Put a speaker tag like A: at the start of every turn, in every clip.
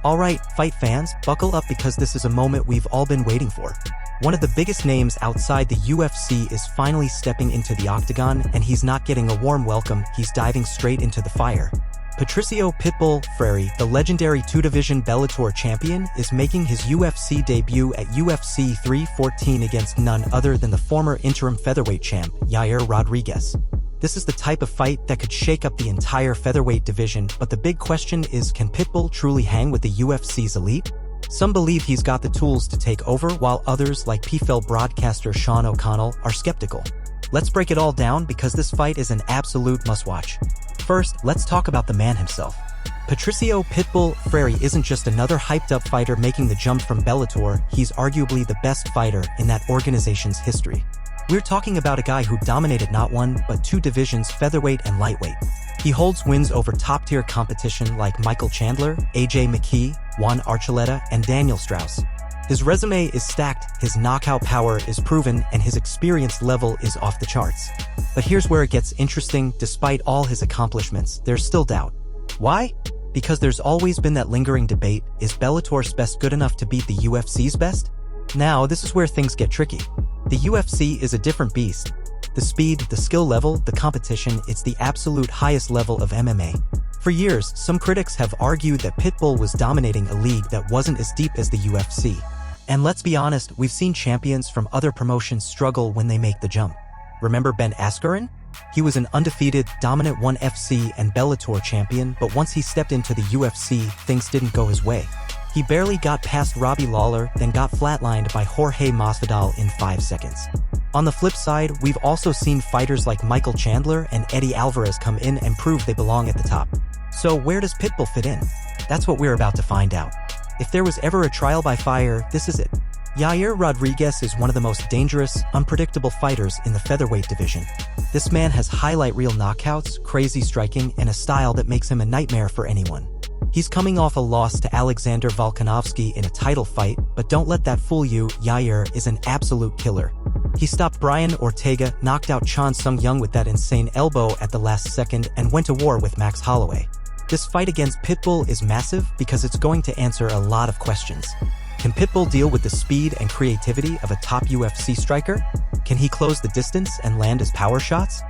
A: Alright, fight fans, buckle up because this is a moment we've all been waiting for. One of the biggest names outside the UFC is finally stepping into the Octagon, and he's not getting a warm welcome, he's diving straight into the fire. Patricio Pitbull Freire, the legendary two-division Bellator champion, is making his UFC debut at UFC 314 against none other than the former interim featherweight champ, Yair Rodriguez. This is the type of fight that could shake up the entire featherweight division, but the big question is, can Pitbull truly hang with the UFC's elite? Some believe he's got the tools to take over, while others, like PFL broadcaster Sean O'Connell, are skeptical. Let's break it all down because this fight is an absolute must-watch. First, let's talk about the man himself. Patricio Pitbull Freire isn't just another hyped-up fighter making the jump from Bellator, he's arguably the best fighter in that organization's history. We're talking about a guy who dominated not one, but two divisions, featherweight and lightweight. He holds wins over top-tier competition like Michael Chandler, AJ McKee, Juan Archuleta, and Daniel Straus. His resume is stacked, his knockout power is proven, and his experience level is off the charts. But here's where it gets interesting. Despite all his accomplishments, there's still doubt. Why? Because there's always been that lingering debate, is Bellator's best good enough to beat the UFC's best? Now, this is where things get tricky. The UFC is a different beast. The speed, the skill level, the competition, it's the absolute highest level of MMA. For years, some critics have argued that Pitbull was dominating a league that wasn't as deep as the UFC. And let's be honest, we've seen champions from other promotions struggle when they make the jump. Remember Ben Askren? He was an undefeated, dominant ONE FC and Bellator champion, but once he stepped into the UFC, things didn't go his way. He barely got past Robbie Lawler, then got flatlined by Jorge Masvidal in 5 seconds. On the flip side, we've also seen fighters like Michael Chandler and Eddie Alvarez come in and prove they belong at the top. So where does Pitbull fit in? That's what we're about to find out. If there was ever a trial by fire, this is it. Yair Rodriguez is one of the most dangerous, unpredictable fighters in the featherweight division. This man has highlight reel knockouts, crazy striking, and a style that makes him a nightmare for anyone. He's coming off a loss to Alexander Volkanovski in a title fight, but don't let that fool you, Yair is an absolute killer. He stopped Brian Ortega, knocked out Chan Sung Jung with that insane elbow at the last second, and went to war with Max Holloway. This fight against Pitbull is massive because it's going to answer a lot of questions. Can Pitbull deal with the speed and creativity of a top UFC striker? Can he close the distance and land his power shots?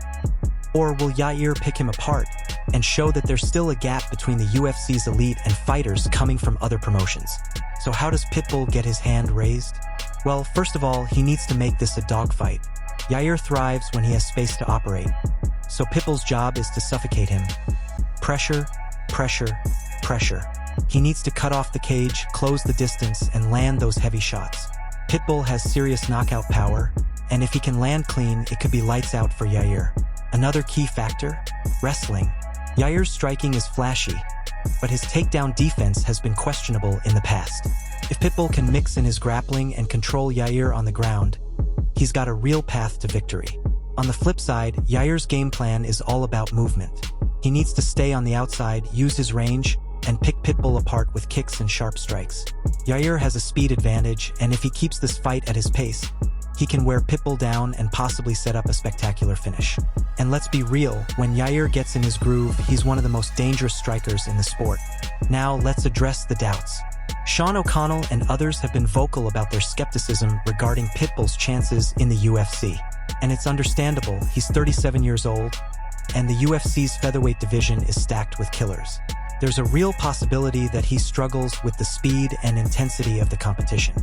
A: Or will Yair pick him apart and show that there's still a gap between the UFC's elite and fighters coming from other promotions? So how does Pitbull get his hand raised? Well, first of all, he needs to make this a dogfight. Yair thrives when he has space to operate. So Pitbull's job is to suffocate him. Pressure, pressure, pressure. He needs to cut off the cage, close the distance, and land those heavy shots. Pitbull has serious knockout power, and if he can land clean, it could be lights out for Yair. Another key factor? Wrestling. Yair's striking is flashy, but his takedown defense has been questionable in the past. If Pitbull can mix in his grappling and control Yair on the ground, he's got a real path to victory. On the flip side, Yair's game plan is all about movement. He needs to stay on the outside, use his range, and pick Pitbull apart with kicks and sharp strikes. Yair has a speed advantage, and if he keeps this fight at his pace, he can wear Pitbull down and possibly set up a spectacular finish. And let's be real, when Yair gets in his groove, he's one of the most dangerous strikers in the sport. Now, let's address the doubts. Sean O'Connell and others have been vocal about their skepticism regarding Pitbull's chances in the UFC. And it's understandable, he's 37 years old, and the UFC's featherweight division is stacked with killers. There's a real possibility that he struggles with the speed and intensity of the competition.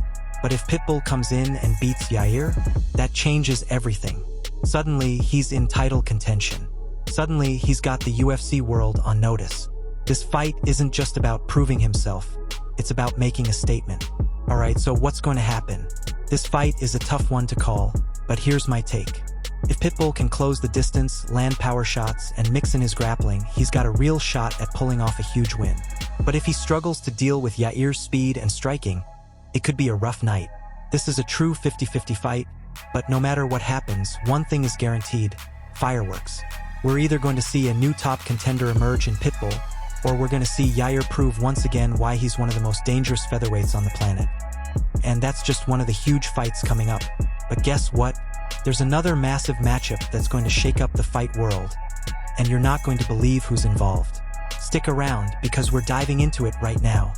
A: But if Pitbull comes in and beats Yair, that changes everything. Suddenly, he's in title contention. Suddenly, he's got the UFC world on notice. This fight isn't just about proving himself, it's about making a statement. Alright, so what's going to happen? This fight is a tough one to call, but here's my take. If Pitbull can close the distance, land power shots, and mix in his grappling, he's got a real shot at pulling off a huge win. But if he struggles to deal with Yair's speed and striking, it could be a rough night. This is a true 50-50 fight, but no matter what happens, one thing is guaranteed: fireworks. We're either going to see a new top contender emerge in Pitbull, or we're going to see Yair prove once again why he's one of the most dangerous featherweights on the planet. And that's just one of the huge fights coming up. But guess what? There's another massive matchup that's going to shake up the fight world, and you're not going to believe who's involved. Stick around because we're diving into it right now.